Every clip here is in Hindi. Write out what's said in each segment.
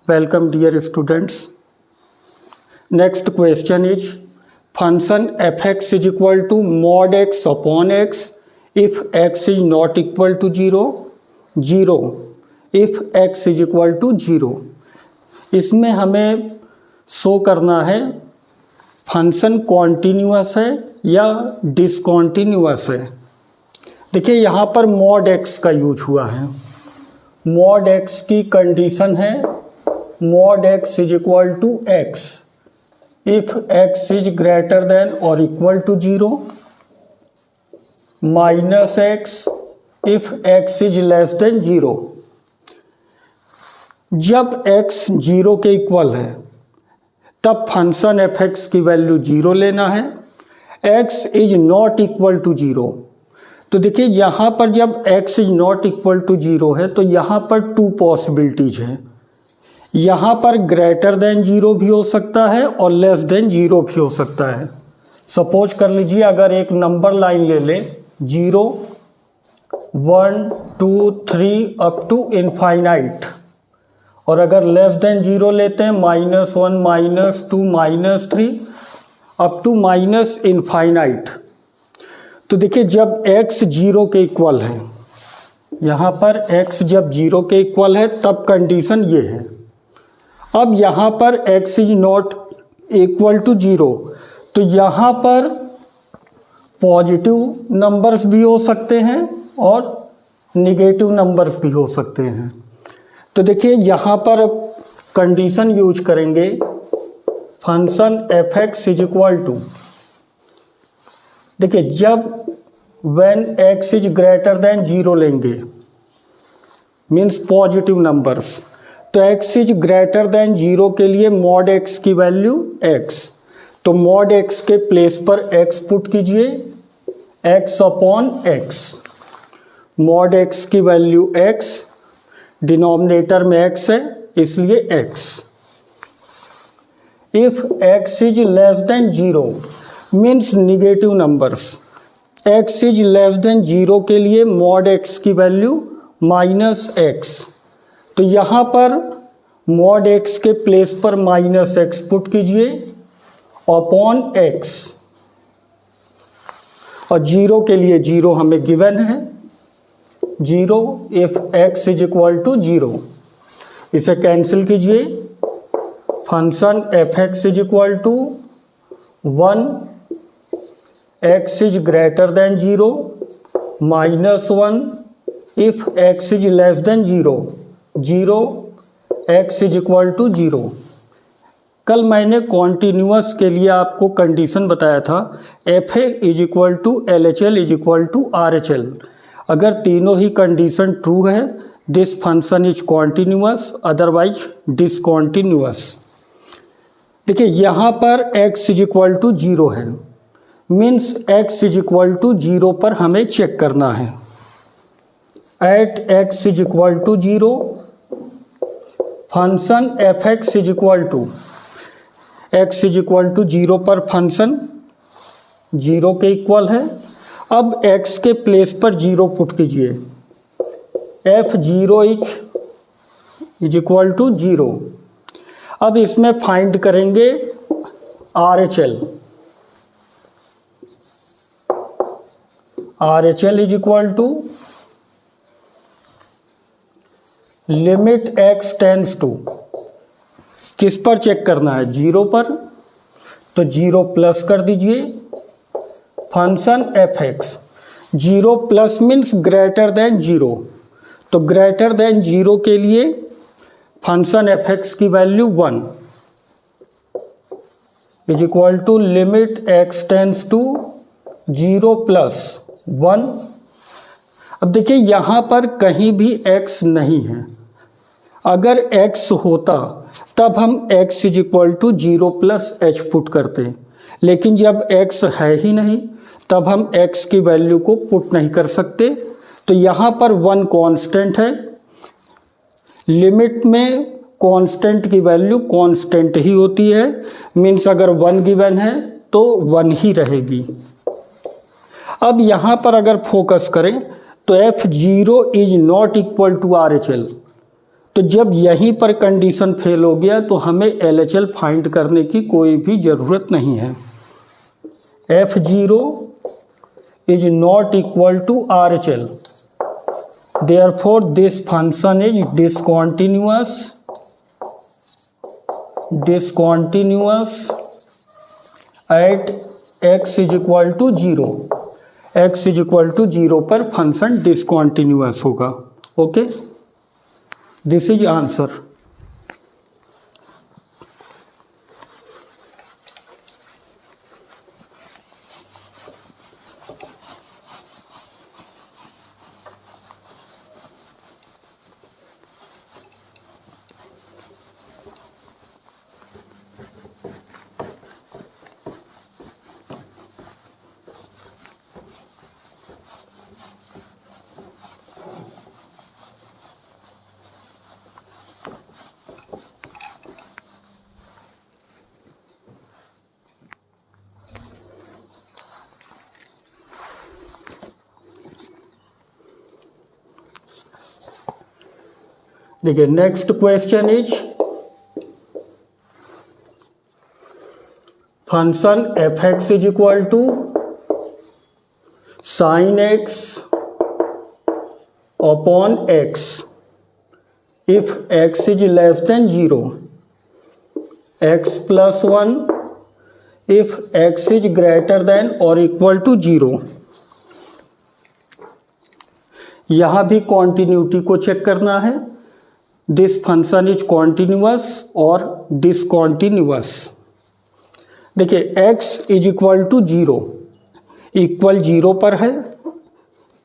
Welcome dear students. Next question is function fx is equal to mod x upon x if x is not equal to 0 if x is equal to 0। इसमें हमें शो करना है फंक्शन कॉन्टिन्यूअस है या डिसकॉन्टिन्यूअस है। देखिए यहाँ पर mod x का यूज हुआ है। mod x की कंडीशन है mod x is equal to x if x is greater than or equal to 0 minus x if x is less than 0। जब x 0 के इक्वल है तब फंक्शन fx की वैल्यू 0 लेना है। x is not equal to 0, तो देखिए यहाँ पर जब x is not equal to 0 है तो यहाँ पर टू पॉसिबिलिटीज हैं। यहाँ पर ग्रेटर देन 0 भी हो सकता है और लेस देन 0 भी हो सकता है। सपोज कर लीजिए अगर एक नंबर लाइन ले लें 0 1 2 3 अप टू इनफाइनाइट, और अगर लेस देन 0 लेते हैं -1 -2 -3 अप टू माइनस इनफाइनाइट। तो देखिए जब x 0 के इक्वल है, यहाँ पर x जब 0 के इक्वल है तब कंडीशन ये है। अब यहाँ पर x is not equal to 0, तो यहाँ पर पॉजिटिव नंबर्स भी हो सकते हैं और निगेटिव नंबर्स भी हो सकते हैं। तो देखिए यहाँ पर कंडीशन यूज करेंगे function fx is equal to, देखिए जब when x is greater than 0 लेंगे मीन्स पॉजिटिव नंबर्स, तो x इज ग्रेटर देन 0 के लिए mod x की वैल्यू x, तो mod x के प्लेस पर x पुट कीजिए x upon x। mod x की वैल्यू x, डिनोमिनेटर में x है इसलिए x। If x is less than 0 means negative numbers, x is less than 0 के लिए mod x की वैल्यू -x, तो यहाँ पर mod x के प्लेस पर -x पुट कीजिए अपॉन x, और 0 के लिए 0 हमें गिवन है 0 if x is equal to 0। इसे कैंसिल कीजिए, function fx is equal to 1 x is greater than 0 -1 if x is less than 0 x is equal to 0। कल मैंने कॉन्टिन्यूअस के लिए आपको कंडीशन बताया था fa is equal to LHL is equal to RHL। अगर तीनों ही कंडीशन ट्रू है this function is continuous, otherwise discontinuous. देखिए यहाँ पर x इज इक्वल टू 0 है, means x is equal to 0 पर हमें चेक करना है। At x is equal to 0 function fx is equal to, x is equal to 0 पर फंक्शन 0 के इक्वल है। अब x के प्लेस पर 0 पुट कीजिए, f0 इज इक्वल टू 0। अब इसमें फाइंड करेंगे RHL, RHL is equal to limit x tends to, किस पर चेक करना है 0 पर, तो 0 प्लस कर दीजिए function fx। 0 plus means greater than 0, तो ग्रेटर देन 0 के लिए फंक्शन fx की value 1 is equal to limit x tends to 0 plus 1। अब देखिए यहाँ पर कहीं भी x नहीं है, अगर x होता तब हम x is equal to 0 plus h put करते, लेकिन जब x है ही नहीं तब हम x की वैल्यू को पुट नहीं कर सकते। तो यहाँ पर 1 कांस्टेंट है, लिमिट में कांस्टेंट की वैल्यू कांस्टेंट ही होती है, मीन्स अगर 1 गिवन है तो 1 ही रहेगी। अब यहाँ पर अगर फोकस करें तो f0 is not equal to RHL, तो जब यहीं पर कंडीशन फेल हो गया तो हमें LHL फाइंड करने की कोई भी ज़रूरत नहीं है। F0 is not equal to RHL. Therefore, this function is discontinuous at x is equal to 0. x is equal to 0 पर फंक्शन डिसकॉन्टिन्यूअस होगा। Okay, this is answer. देखिए next question is function f(x) is equal to sine x upon x if x is less than 0, x plus 1 if x is greater than और इक्वल टू 0। यहां भी कॉन्टिन्यूटी को चेक करना है। दिस फंक्शन इज कॉन्टिन्यूअस और डिसकॉन्टिन्यूअस। देखिए x is equal to 0, equal 0 पर है,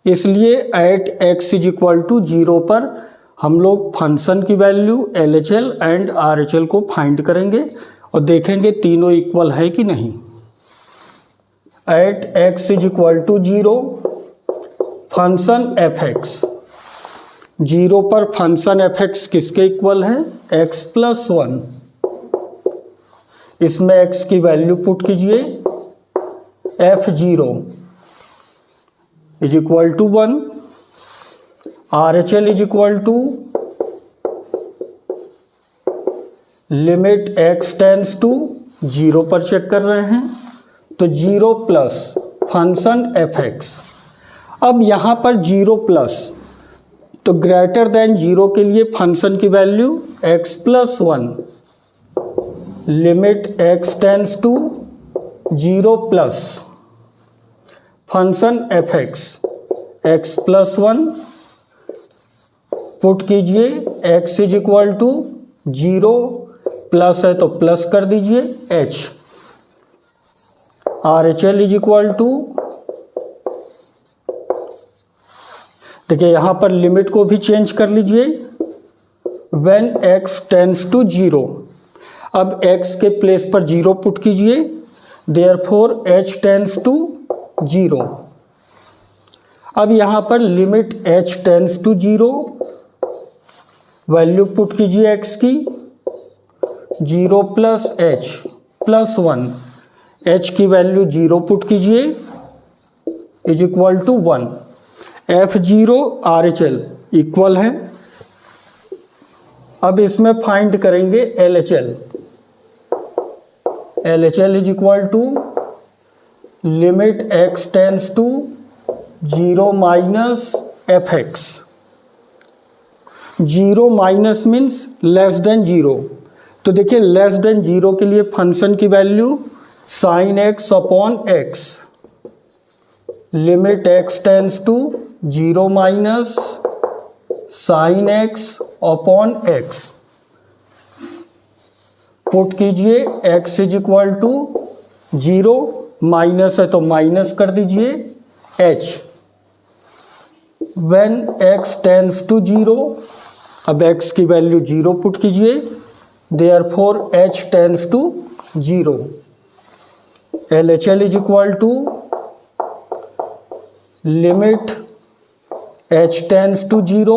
इसलिए at x is equal to 0 पर हम लोग फंक्शन की वैल्यू LHL एंड RHL को फाइंड करेंगे और देखेंगे तीनों इक्वल है कि नहीं। At x is equal to 0 function f(x), 0 पर फंक्शन f(x) किसके इक्वल है, x प्लस 1। इसमें x की वैल्यू पुट कीजिए, f0 is equal to 1, RHL is equal to limit x tends to 0 पर चेक कर रहे हैं तो 0 प्लस फंक्शन f(x). अब यहां पर 0 प्लस तो ग्रेटर देन 0 के लिए फंक्शन की value x plus 1, limit x tends to 0 plus function f(x), x plus 1 put कीजिए, x is equal to 0 plus है तो प्लस कर दीजिए h। RHL is equal to, देखिए यहां पर लिमिट को भी चेंज कर लीजिए, व्हेन x टेंड्स टू 0। अब x के प्लेस पर 0 पुट कीजिए, देयरफॉर h टेंड्स टू 0। अब यहां पर limit h tends to 0, value put कीजिए x की, 0 प्लस h प्लस 1, h की वैल्यू 0 पुट कीजिए is equal to 1। F0 RHL equal है। अब इसमें फाइंड करेंगे LHL। LHL is equal to limit x tends to 0 minus f(x). 0 minus means less than 0, तो देखिए लेस देन 0 के लिए फंक्शन की value sine x upon x, limit x tends to 0 minus sine x upon x put कीजिए, x is equal to 0, minus है तो माइनस कर दीजिए h। When x tends to 0, अब x की वैल्यू 0 पुट कीजिए, therefore h tends to 0। LHL is equal to limit h tends to 0,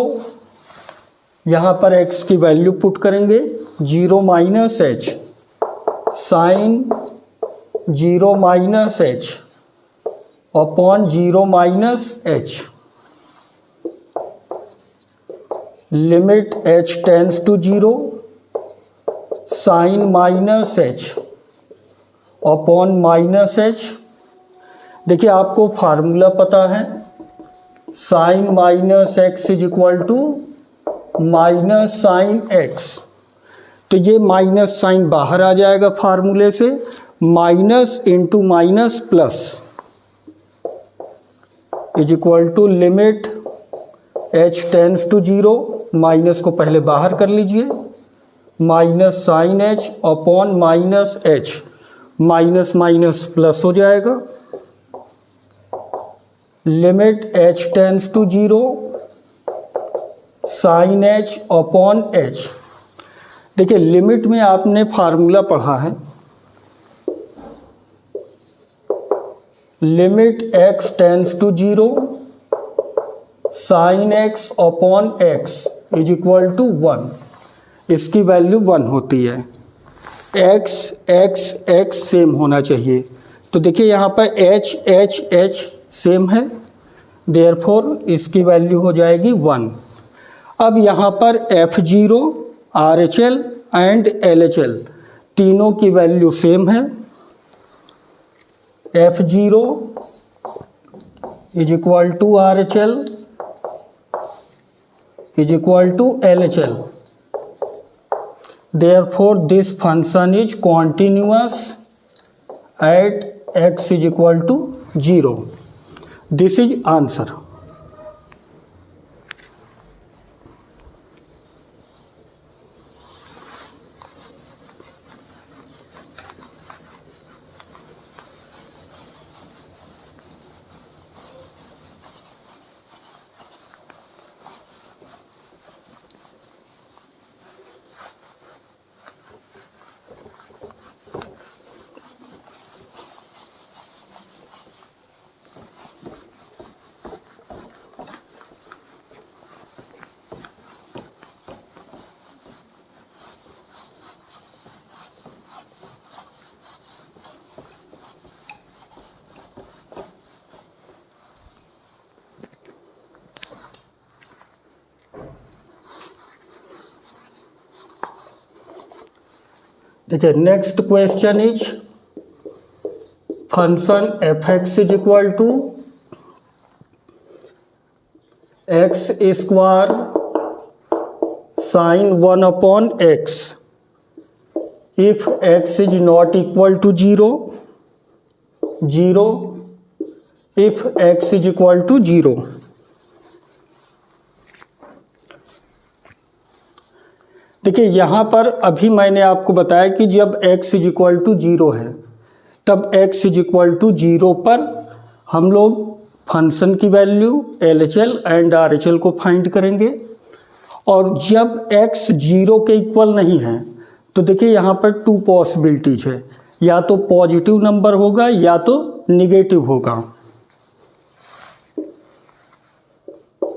यहाँ पर x की वैल्यू पुट करेंगे, 0 minus h sign 0 minus h upon 0 minus h। Limit h tends to 0 sine minus h upon minus h. देखिए आपको फार्मूला पता है, sine minus x is equal to minus sine x, तो ये माइनस साइन बाहर आ जाएगा फार्मूले से, minus into minus plus is equal to limit h tends to 0, minus को पहले बाहर कर लीजिए, minus sine h upon minus h, minus minus plus हो जाएगा, limit h tends to 0 sine h upon h. देखिए लिमिट में आपने फार्मूला पढ़ा है, limit x tends to 0 sine x upon x is equal to 1, इसकी वैल्यू 1 होती है। x x x सेम होना चाहिए, तो देखिए यहाँ पर h h h सेम है, देयरफॉर इसकी वैल्यू हो जाएगी 1। अब यहाँ पर F0 RHL एंड LHL तीनों की वैल्यू सेम है, F0 is equal to RHL is equal to LHL, therefore this function is continuous at x is equal to 0. This is answer. देखिए next question is function f x is equal to x square sine 1 upon x if x is not equal to 0 0 if x is equal to 0। देखिए यहाँ पर अभी मैंने आपको बताया कि जब x इज इक्वल टू 0 है तब x इज इक्वल टू 0 पर हम लोग फंक्शन की वैल्यू LHL एंड RHL को फाइंड करेंगे, और जब x 0 के इक्वल नहीं है तो देखिए यहाँ पर 2 पॉसिबिलिटीज है, या तो पॉजिटिव नंबर होगा या तो निगेटिव होगा।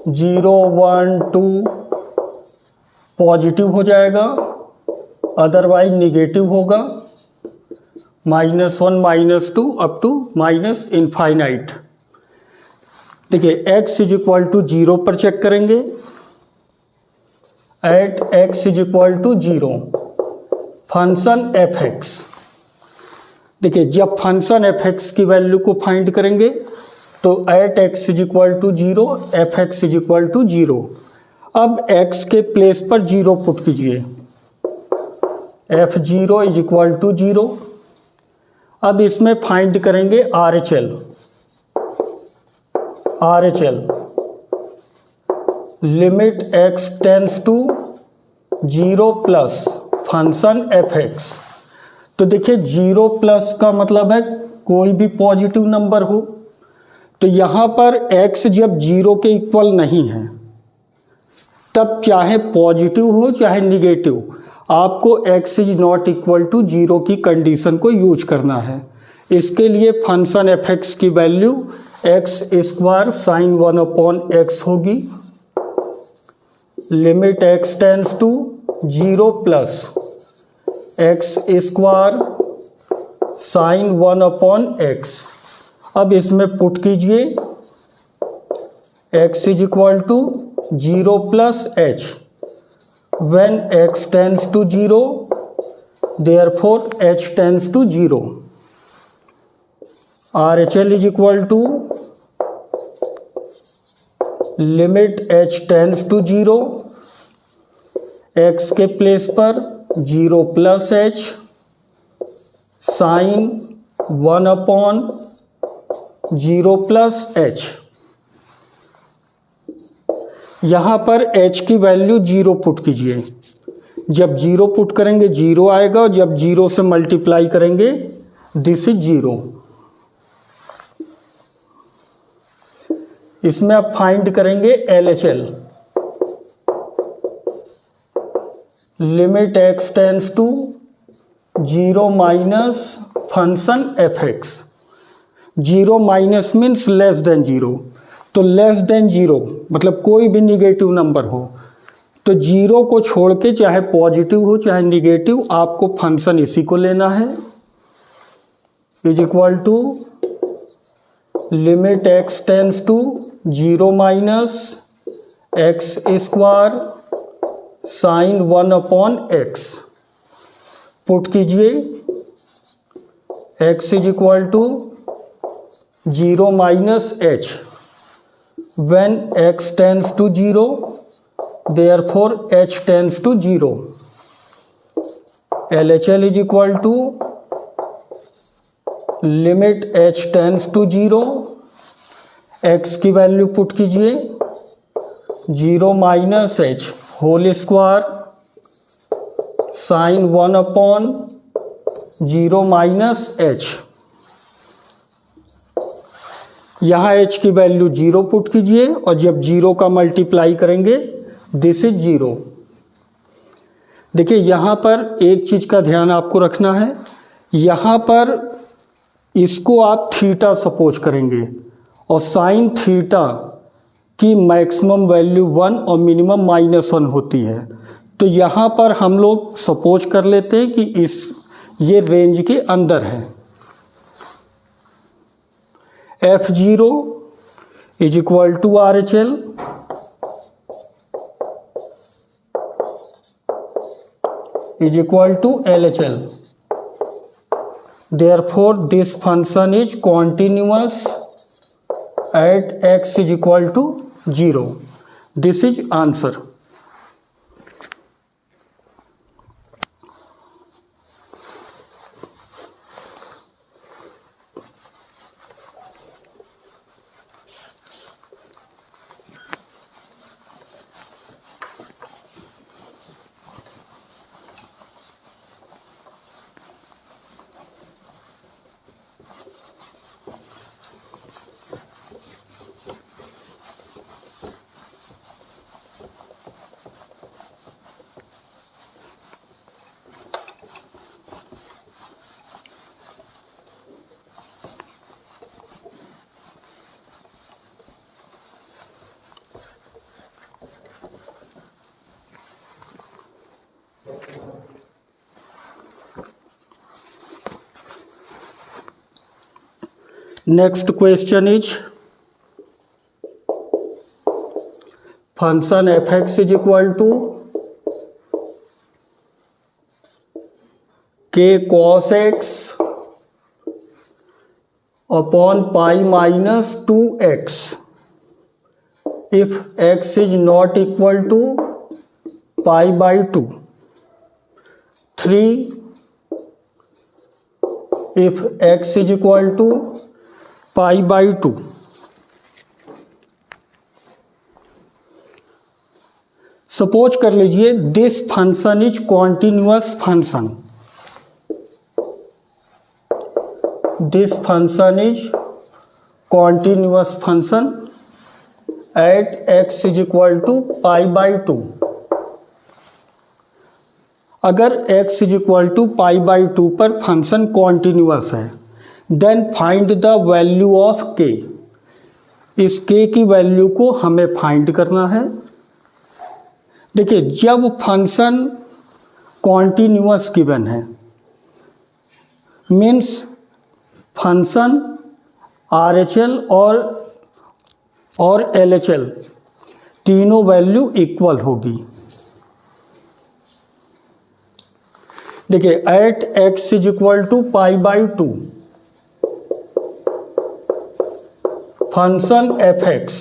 0 1 2 पॉजिटिव हो जाएगा, अदरवाइज निगेटिव होगा, -1 -2 अप टू माइनस इनफाइनाइट। देखिए x इज इक्वल टू 0 पर चेक करेंगे, at x is equal to 0 function f x. देखिए जब फंक्शन एफ एक्स की वैल्यू को फाइंड करेंगे तो at x is equal to 0 f x is equal to 0। अब x के प्लेस पर 0 पुट कीजिए, F0 इज इक्वल टू 0। अब इसमें फाइंड करेंगे RHL limit x tends to 0 plus function fx। तो देखिए 0 प्लस का मतलब है कोई भी पॉजिटिव नंबर हो, तो यहाँ पर x जब 0 के इक्वल नहीं है तब चाहे पॉजिटिव हो चाहे निगेटिव आपको x is not equal to 0 की कंडीशन को यूज करना है। इसके लिए फंक्शन एफ एक्स की value x square sine 1 upon x होगी, limit x tends to 0 plus x square sine 1 upon x. अब इसमें पुट कीजिए x is equal to 0 plus h when x tends to 0, therefore h tends to 0. RHL is equal to limit h tends to 0, x के प्लेस पर 0 plus h sine 1 upon 0 plus h। यहाँ पर h की वैल्यू 0 पुट कीजिए। जब 0 पुट करेंगे 0 आएगा, और जब 0 से मल्टीप्लाई करेंगे दिस इज 0। इसमें आप फाइंड करेंगे LHL, limit x tends to 0 minus function fx। 0 minus means less than 0, तो लेस देन 0 मतलब कोई भी निगेटिव नंबर हो, तो 0 को छोड़ के चाहे पॉजिटिव हो चाहे निगेटिव, आपको फंक्शन इसी को लेना है। Is equal to limit x tends to 0 minus x square sine 1 upon x। Put कीजिए x is equal to 0 minus h when x tends to 0, therefore h tends to 0. LHL is equal to limit h tends to 0, x की वैल्यू पुट कीजिए 0 minus h whole square sine 1 upon 0 minus h। यहाँ h की वैल्यू 0 पुट कीजिए, और जब 0 का मल्टीप्लाई करेंगे दिस इज 0। देखिए यहाँ पर एक चीज का ध्यान आपको रखना है, यहाँ पर इसको आप थीटा सपोज करेंगे, और साइन थीटा की मैक्सिमम वैल्यू 1 और मिनिमम -1 होती है। तो यहाँ पर हम लोग सपोज कर लेते हैं कि ये रेंज के अंदर है। F0 is equal to RHL, is equal to LHL। Therefore this function is continuous at x is equal to 0. This is answer. Next question is function fx is equal to k cos x upon pi minus 2x if x is not equal to pi by 2, 3 if x is equal to pi by 2। Suppose कर लीजिए this function is continuous function, this function is continuous function at x is equal to pi by 2। अगर x is equal to pi by 2 पर फंक्शन कॉन्टिन्यूअस है, then find the value of k। इस k की वैल्यू को हमें फाइंड करना है। देखिए जब फंक्शन कॉन्टिन्यूअस गिवन है मीन्स फंक्शन RHL और LHL तीनों वैल्यू इक्वल होगी। देखिए at x is equal to pi by two function f x,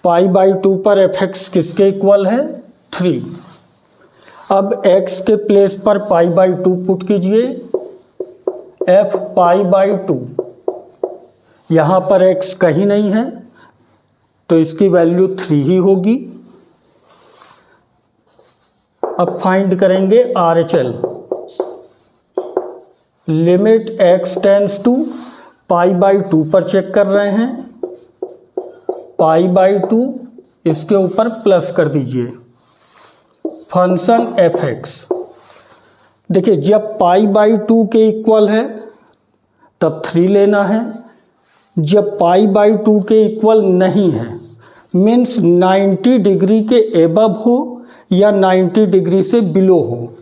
pi by two पर एफ एक्स किसके इक्वल है 3। अब x के प्लेस पर पाई बाई टू पुट कीजिए, एफ पाई बाई टू, यहाँ पर x कहीं नहीं है तो इसकी वैल्यू 3 ही होगी। अब फाइंड करेंगे RHL, limit x tends to pi by two पर चेक कर रहे हैं, पाई बाई टू इसके ऊपर प्लस कर दीजिए फंक्शन एफ एक्स। देखिए जब पाई बाई टू के इक्वल है तब 3 लेना है, जब पाई बाई टू के इक्वल नहीं है मीन्स 90 डिग्री के एबव हो या 90 डिग्री से बिलो हो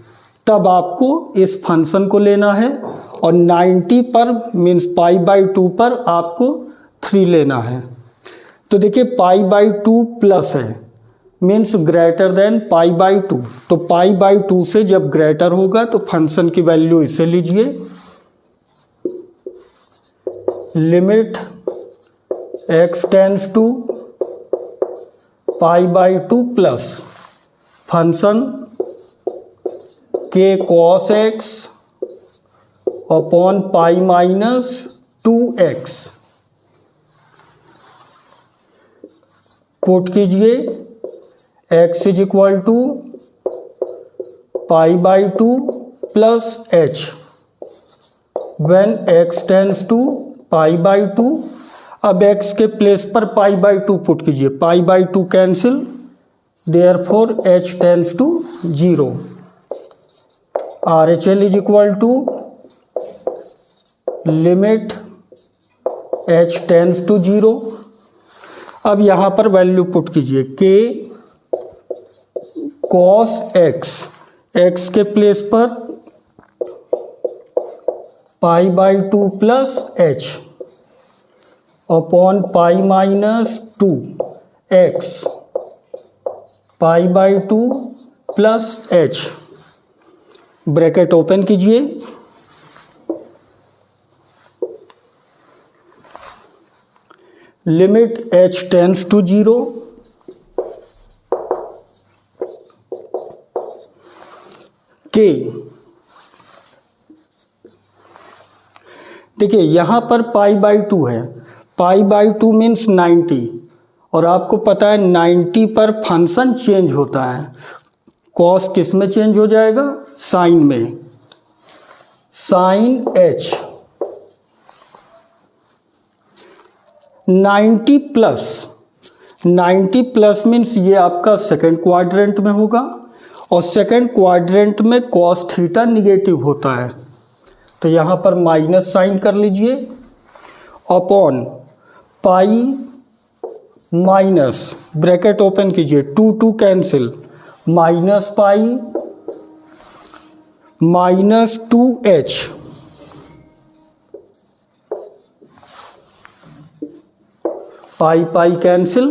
तब आपको इस फंक्शन को लेना है, और 90 पर मीन्स पाई बाई टू पर आपको 3 लेना है। तो देखिए पाई बाई टू प्लस है means greater than pi by to, तो पाई बाई टू से जब ग्रेटर होगा तो फंक्शन की वैल्यू इसे लीजिए, limit x tends to pi by two plus function k cos x upon pi minus 2x, put कीजिए x is equal to pi by two plus h when x tends to pi by two. अब x के प्लेस पर पाई बाई टू पुट कीजिए, pi by two cancel, therefore h tends to 0। RHL is equal to limit h tends to 0। अब यहाँ पर वैल्यू पुट कीजिए k cos x, x के प्लेस पर pi by two plus h upon pi minus 2x pi by two plus h, bracket open कीजिए, limit h tends to 0 k। देखिए यहां पर पाई बाई टू है, पाई बाई टू मीन्स 90, और आपको पता है 90 पर फंक्शन चेंज होता है, कॉस किस में चेंज हो जाएगा साइन में, साइन h। 90 प्लस मीन्स ये आपका सेकेंड क्वाड्रेंट में होगा, और सेकेंड क्वाड्रेंट में कॉस थीटा निगेटिव होता है, तो यहाँ पर माइनस साइन कर लीजिए, upon pi minus bracket open कीजिए, 2 cancel, minus pi minus 2h pi pi cancel,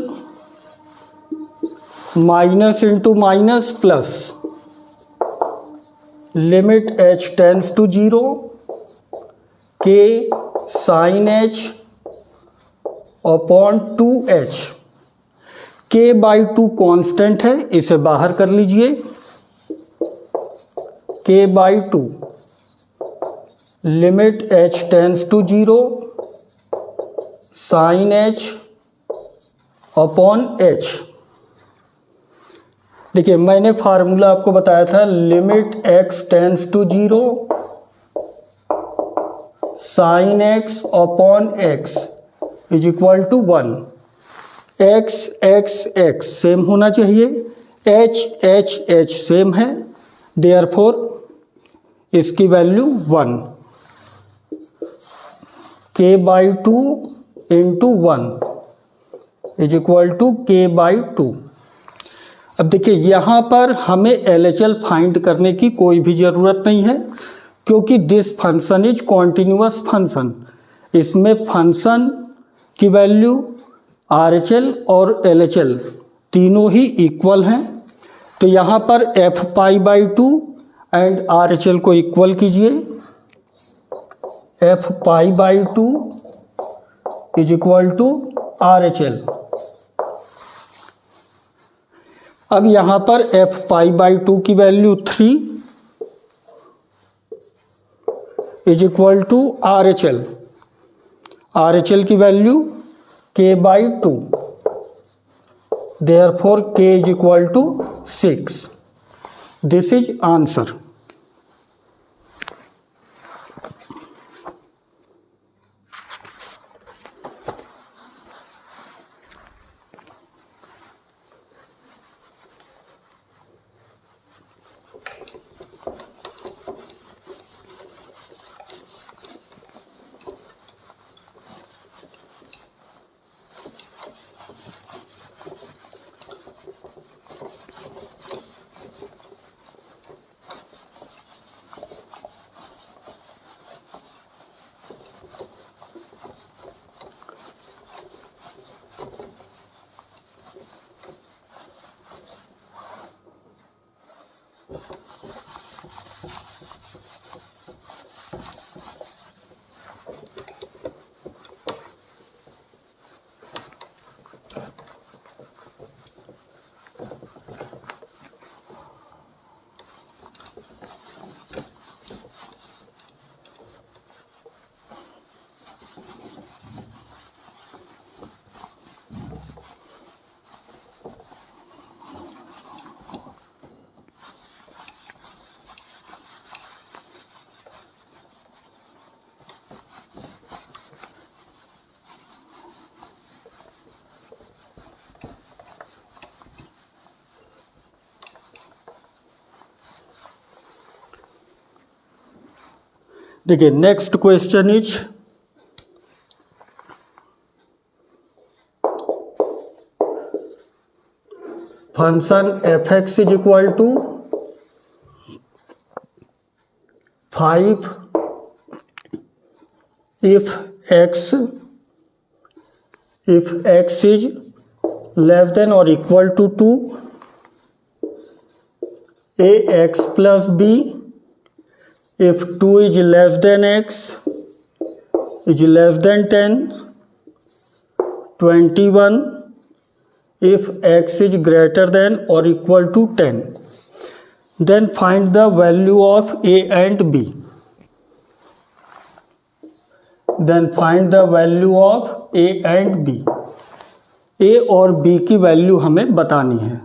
minus into minus plus, limit h tends to 0 k sine h upon 2h। k by 2 constant है, इसे बाहर कर लीजिए, k by 2 limit h tends to 0 sine h upon h। देखिए मैंने फार्मूला आपको बताया था, limit x tends to 0 sine x upon x is equal to 1। x same होना चाहिए, h सेम है, देयरफॉर इसकी value 1, k by 2 into 1 is equal to k by 2। अब देखिए यहाँ पर हमें LHL फाइंड करने की कोई भी ज़रूरत नहीं है, क्योंकि this function is continuous function, इसमें फंक्शन की वैल्यू RHL और LHL तीनों ही इक्वल हैं। तो यहाँ पर f pi by 2 and r h l को इक्वल कीजिए, f pi by two is equal to r h l. अब यहां पर एफ पाई बाई टू की value 3 is equal to r h l. R h l की value k by two, therefore k is equal to 6। This is answer. देखिए next question is function f x is equal to 5 if x is less than or equal to 2, ax plus b if 2 is less than x is less than 10, 21 if x is greater than or equal to 10. Then find the value of a and b. Then find the value of a and b. a और b की वैल्यू हमें बतानी है।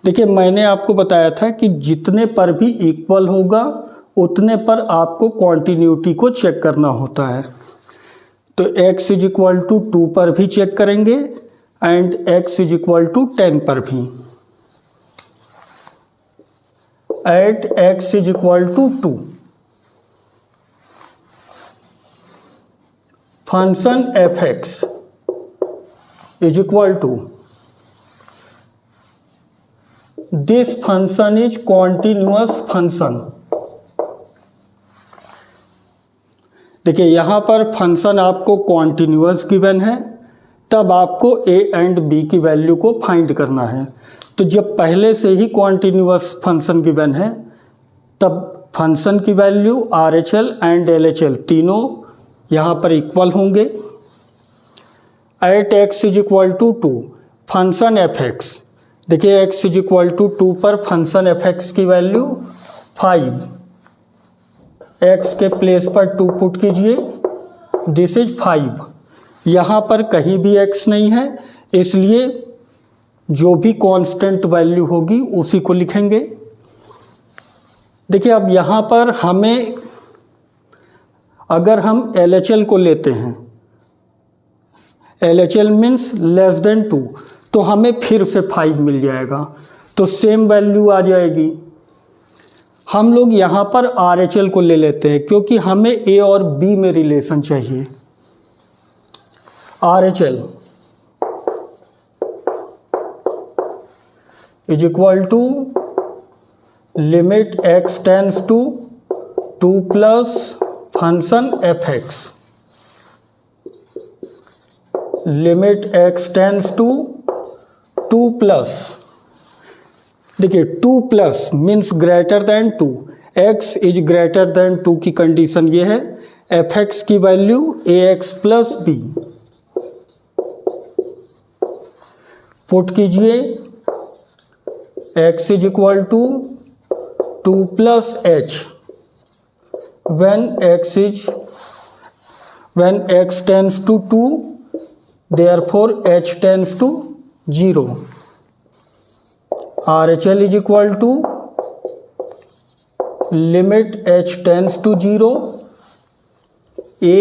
देखिए मैंने आपको बताया था कि जितने पर भी इक्वल होगा उतने पर आपको कॉन्टिन्यूटी को चेक करना होता है। तो x इज इक्वल टू 2 पर भी चेक करेंगे and x is equal to 10 पर भी। At x is equal to 2 function f x is equal to this function is continuous function. देखिए यहां पर फंक्शन आपको कॉन्टिन्यूअस गिवन है, तब आपको a एंड b की वैल्यू को फाइंड करना है। तो जब पहले से ही कॉन्टिन्यूअस फंक्शन गिवन है तब फंक्शन की वैल्यू RHL एंड LHL तीनों यहाँ पर इक्वल होंगे। At x is equal to 2 function f x, देखिए x इज इक्वल टू 2 पर फंक्शन एफ एक्स की वैल्यू 5, x के प्लेस पर 2 पुट कीजिए, दिस इज 5। यहाँ पर कहीं भी x नहीं है, इसलिए जो भी कांस्टेंट वैल्यू होगी उसी को लिखेंगे। देखिए अब यहाँ पर हमें अगर हम LHL को लेते हैं, LHL मीन्स लेस देन 2, तो हमें फिर से 5 मिल जाएगा, तो सेम वैल्यू आ जाएगी। हम लोग यहाँ पर RHL को ले लेते हैं क्योंकि हमें A और B में रिलेशन चाहिए। RHL is equal to limit x tends to 2 plus function f x, limit x tends to 2 plus देखिए 2 plus means greater than 2, x is greater than 2 की कंडीशन ये है। एफ एक्स की value ax plus b, put कीजिए x is equal to 2 plus h when x tends to 2, therefore h tends to 0। RHL is equal to limit h tends to 0, a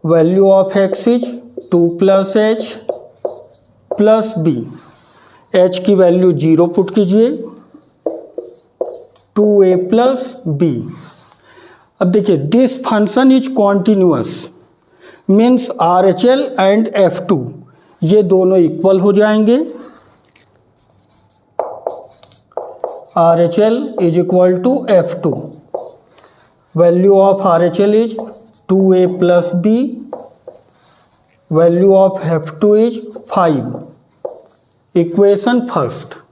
value of x is 2 plus h plus b, h की वैल्यू 0 पुट कीजिए, 2a प्लस b। अब देखिए this function is continuous means RHL and F2 ये दोनों इक्वल हो जाएंगे। RHL is equal to F2, value of RHL is 2a plus b, value of F2 is 5। Equation first,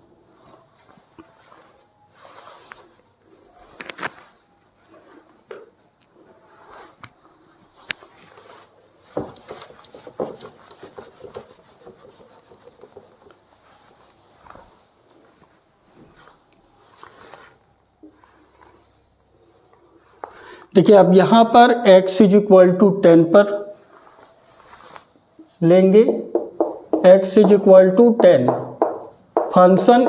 देखिए अब यहां पर x इज इक्वल टू 10 पर लेंगे, x is equal to 10 function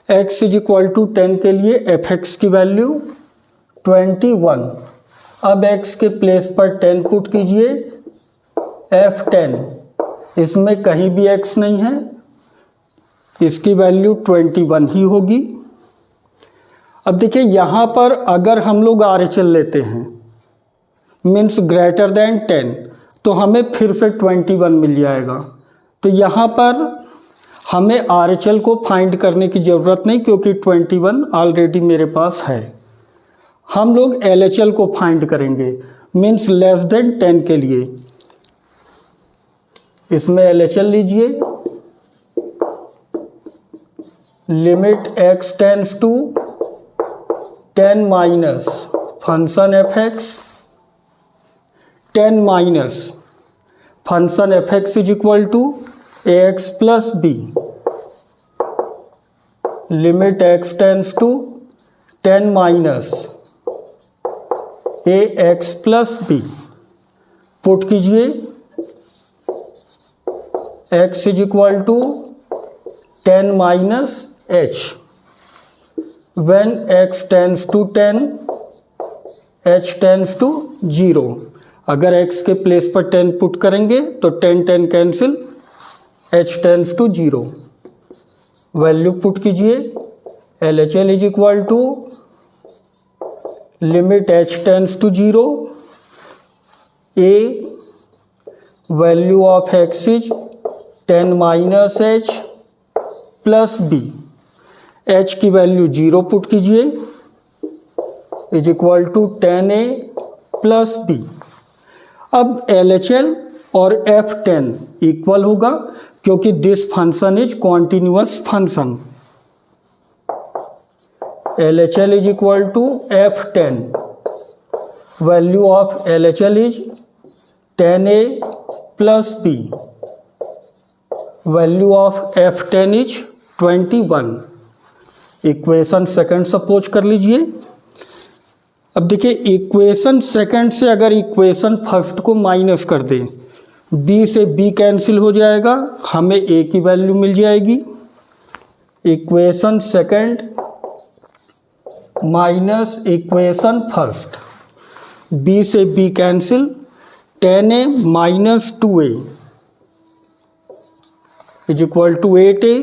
x is equal to 10 के लिए fx की वैल्यू 21। अब x के प्लेस पर 10 पुट कीजिए, f10 इसमें कहीं भी x नहीं है, इसकी वैल्यू 21 ही होगी। अब देखिए यहाँ पर अगर हम लोग RHL लेते हैं मीन्स ग्रेटर देन 10 तो हमें फिर से 21 मिल जाएगा। तो यहाँ पर हमें RHL को फाइंड करने की ज़रूरत नहीं क्योंकि 21 ऑलरेडी मेरे पास है। हम लोग LHL को फाइंड करेंगे मीन्स लेस देन 10 के लिए। इसमें LHL लीजिए, limit x tends to 10 minus function fx, 10 minus function fx is equal to ax plus b, limit x tends to 10 minus ax plus b, put कीजिए x is equal to 10 minus h, when x tends to 10 h tends to 0। अगर x के प्लेस पर 10 पुट करेंगे तो 10 cancel, h tends to 0। Value put कीजिए, LHL is equal to limit h tends to 0, a value of x is 10 minus h plus b, h की वैल्यू 0 पुट कीजिए, is equal to 10a plus b। अब LHL और F10 इक्वल होगा क्योंकि this function is continuous function. LHL is equal to F10, value of LHL is 10a plus b, value of F10 is 21। Equation second suppose कर लीजिए। अब देखिए इक्वेशन सेकंड से अगर इक्वेशन फर्स्ट को माइनस कर दें, b से b कैंसिल हो जाएगा, हमें a की वैल्यू मिल जाएगी। Equation second minus equation first, b से b cancel, 10a minus 2a is equal to 8a,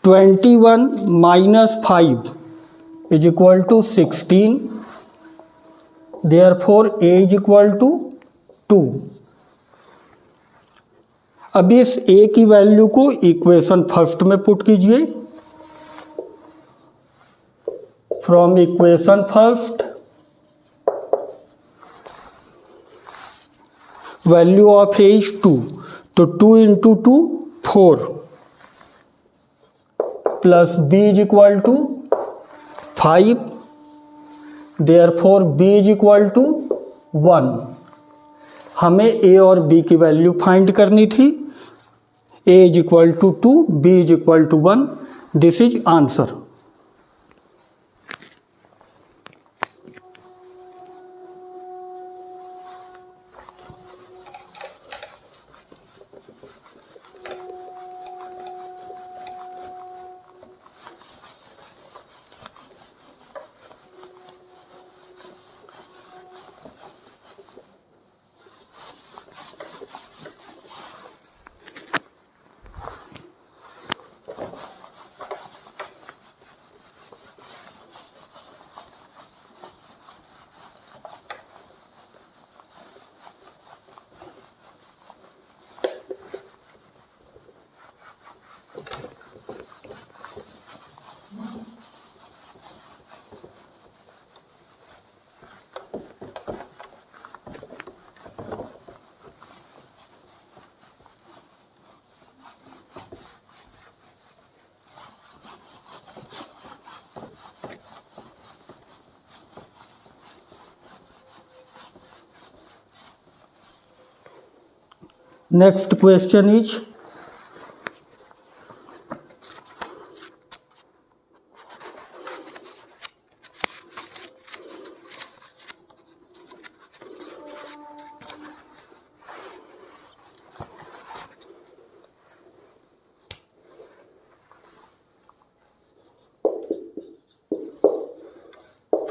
21 minus 5 is equal to 16, therefore a is equal to 2। अब इस a की वैल्यू को इक्वेशन फर्स्ट में पुट कीजिए, from equation first value of a is 2, तो 2 into 2 4, plus b is equal to 5, therefore b is equal to 1। हमें a और b की वैल्यू फाइंड करनी थी। a is equal to 2, b is equal to 1। This is answer. Next question is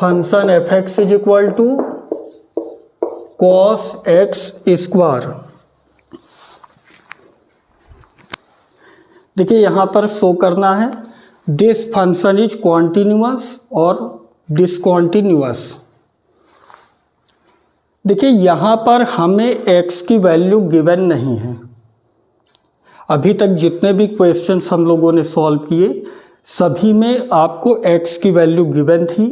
function fx is equal to cos x square. देखिए यहाँ पर शो करना है दिस फंक्शन इज कॉन्टिन्यूअस और डिसकॉन्टिन्यूअस। देखिए यहाँ पर हमें x की वैल्यू गिवन नहीं है। अभी तक जितने भी क्वेश्चंस हम लोगों ने सॉल्व किए सभी में आपको x की वैल्यू गिवन थी।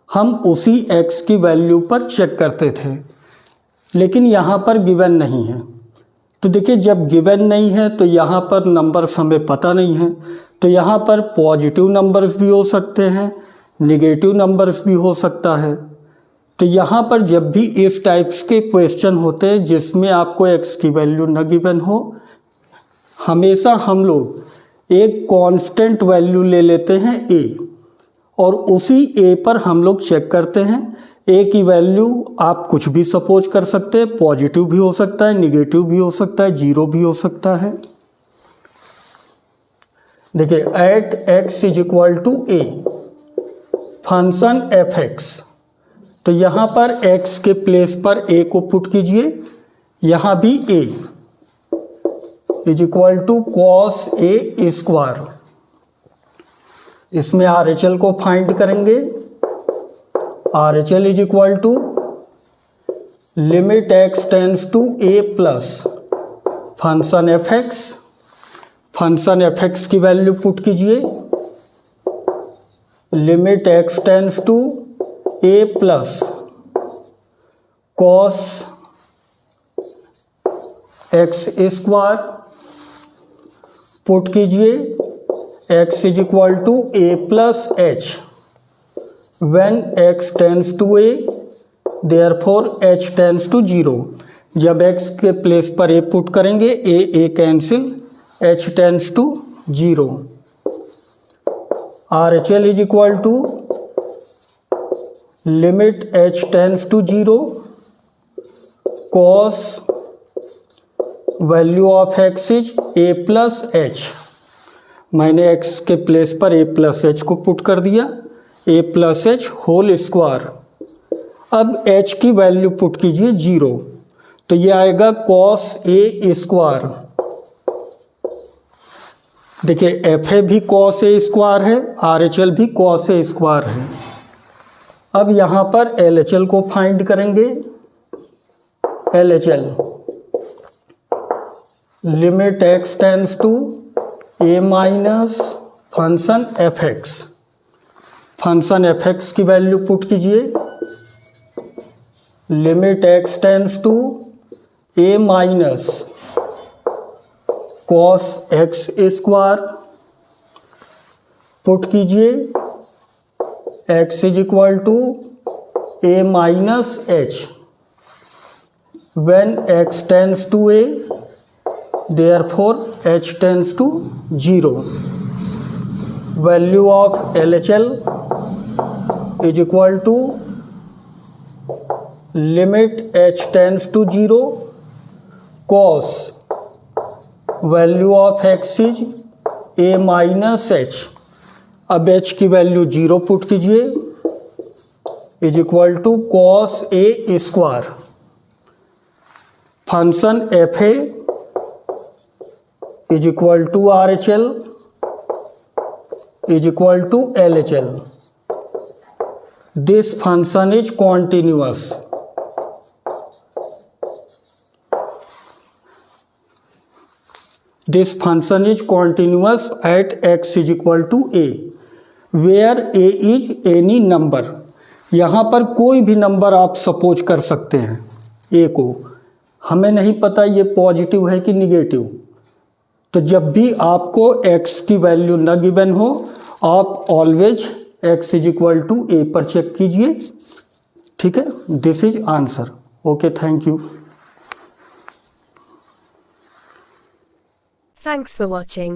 हम उसी x की वैल्यू पर चेक करते थे, लेकिन यहाँ पर गिवन नहीं है। तो देखिए जब गिवन नहीं है तो यहाँ पर नंबर्स हमें पता नहीं है, तो यहाँ पर पॉजिटिव नंबर्स भी हो सकते हैं, नेगेटिव नंबर्स भी हो सकता है। तो यहाँ पर जब भी इस टाइप्स के क्वेश्चन होते हैं जिसमें आपको x की वैल्यू न गिवन हो, हमेशा हम लोग एक कांस्टेंट वैल्यू ले लेते हैं a, और उसी a पर हम लोग चेक करते हैं। ए की वैल्यू आप कुछ भी सपोज कर सकते हैं, पॉजिटिव भी हो सकता है, निगेटिव भी हो सकता है, जीरो भी हो सकता है। देखिए at x is equal to a function f x, तो यहाँ पर x के प्लेस पर a को पुट कीजिए, यहाँ भी a is equal to cos a square. इसमें RHL को फाइंड करेंगे। RHL is equal to limit x tends to a plus function f x. Function f x की वैल्यू पुट कीजिए, limit x tends to a plus cos x square put कीजिए, x is equal to a plus h। When x tends to a, therefore h tends to 0। जब x के प्लेस पर a पुट करेंगे a cancel, h tends to 0। RHL is equal to limit h tends to 0 cos value of x is a plus h। मैंने x के प्लेस पर a प्लस h को पुट कर दिया, a plus h whole square. अब h की वैल्यू पुट कीजिए 0, तो ये आएगा कॉस ए स्क्वायर। देखिए एफ ए भी कॉस ए स्क्वायर है, RHL भी कॉस ए स्क्वायर है। अब यहाँ पर LHL को फाइंड करेंगे। LHL limit x tends to a minus function f x. Function f x की वैल्यू पुट कीजिए, limit x tends to a minus cos x square put कीजिए x is equal to a minus h, when x tends to a, therefore h tends to 0. Value of LHL is equal to limit h tends to 0 cos value of x is a minus h. अब h की वैल्यू 0 पुट कीजिए, is equal to cos a square. Function f a is equal to r h l is equal to l h l. This function is continuous. This function is continuous at x is equal to a, where a is any number। यहाँ पर कोई भी नंबर आप सपोज कर सकते हैं a को, हमें नहीं पता ये पॉजिटिव है कि निगेटिव। तो जब भी आपको x की वैल्यू न गिवन हो, आप always x is equal to a पर चेक कीजिए। ठीक है, this is answer. Okay, thank you. Thanks for watching.